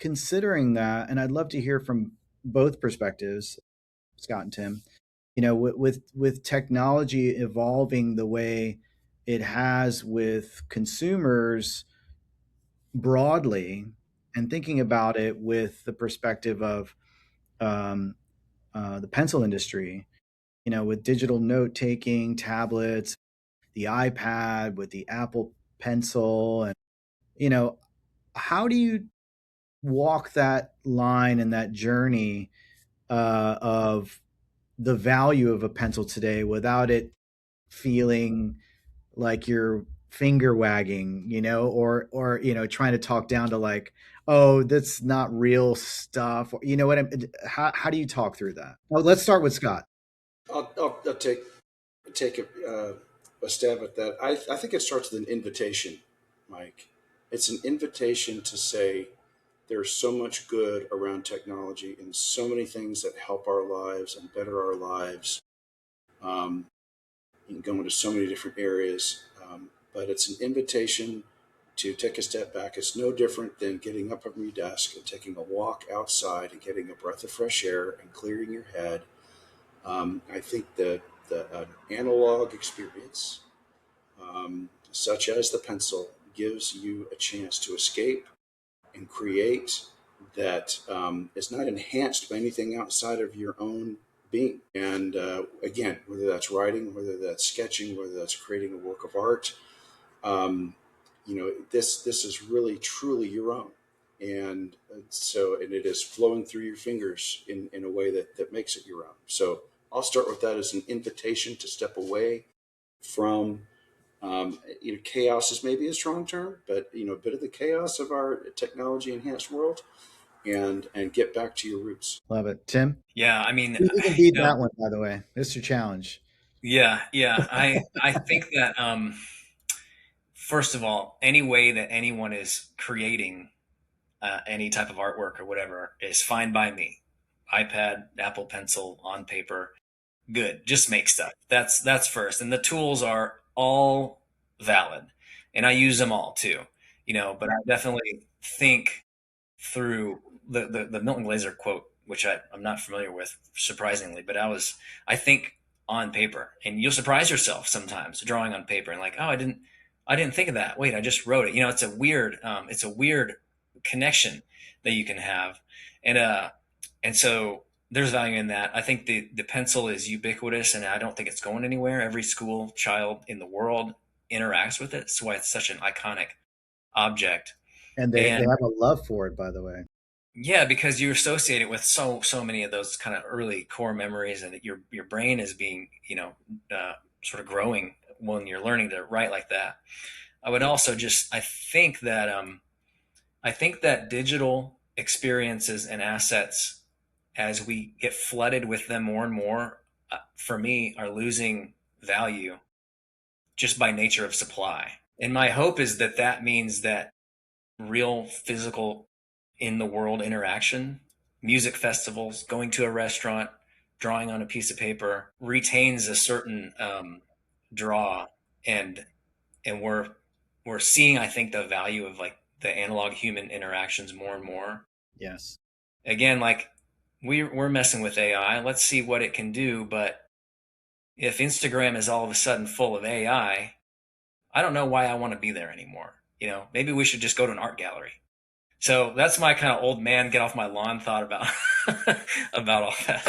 considering that, and I'd love to hear from both perspectives, Scott and Tim, with technology evolving the way it has with consumers broadly, and thinking about it with the perspective of um, the pencil industry, with digital note taking, tablets, the iPad, with the Apple Pencil, and you know, how do you walk that line and that journey of the value of a pencil today without it feeling like you're finger wagging, or trying to talk down to like, oh, that's not real stuff. Or, you know what I'm how do you talk through that? Well, let's start with Scott. I'll take a stab at that. I think it starts with an invitation, Mike. It's an invitation to say there's so much good around technology and so many things that help our lives and better our lives. Um, you can go into so many different areas, but it's an invitation to take a step back. It's no different than getting up from your desk and taking a walk outside and getting a breath of fresh air and clearing your head. I think that the analog experience, such as the pencil, gives you a chance to escape and create that is not enhanced by anything outside of your own being. And again, whether that's writing, whether that's sketching, whether that's creating a work of art, this is really truly your own. And it is flowing through your fingers in a way that makes it your own. So I'll start with that as an invitation to step away from chaos is maybe a strong term, but a bit of the chaos of our technology enhanced world, and get back to your roots. Love it, Tim. Yeah, I mean, You can beat that one, by the way. Mr. Challenge. yeah. I think that first of all, any way that anyone is creating any type of artwork or whatever is fine by me. iPad, Apple Pencil, on paper, good. Just make stuff. That's first, and the tools are all valid, and I use them all too. But I definitely think through the Milton Glaser quote, which I'm not familiar with, surprisingly, but I think on paper, and you'll surprise yourself sometimes drawing on paper and like, oh, I didn't think of that. Wait, I just wrote it. It's a weird connection that you can have, and so there's value in that. I think the pencil is ubiquitous, and I don't think it's going anywhere. Every school child in the world interacts with it. That's why it's such an iconic object. And they And have a love for it, by the way. yeah, because you associate it with so many of those kind of early core memories, and that your brain is being sort of growing when you're learning to write like that. I would also just I think that digital experiences and assets, as we get flooded with them more and more, for me, are losing value just by nature of supply. And my hope is that that means that real physical in the world interaction, music festivals, going to a restaurant, drawing on a piece of paper retains a certain draw, and we're seeing, I think, the value of like the analog human interactions more and more. Yes. Again, like we're messing with AI. Let's see what it can do. But if Instagram is all of a sudden full of I don't know why I want to be there anymore. Maybe we should just go to an art gallery. So that's my kind of old man get off my lawn thought about about all that.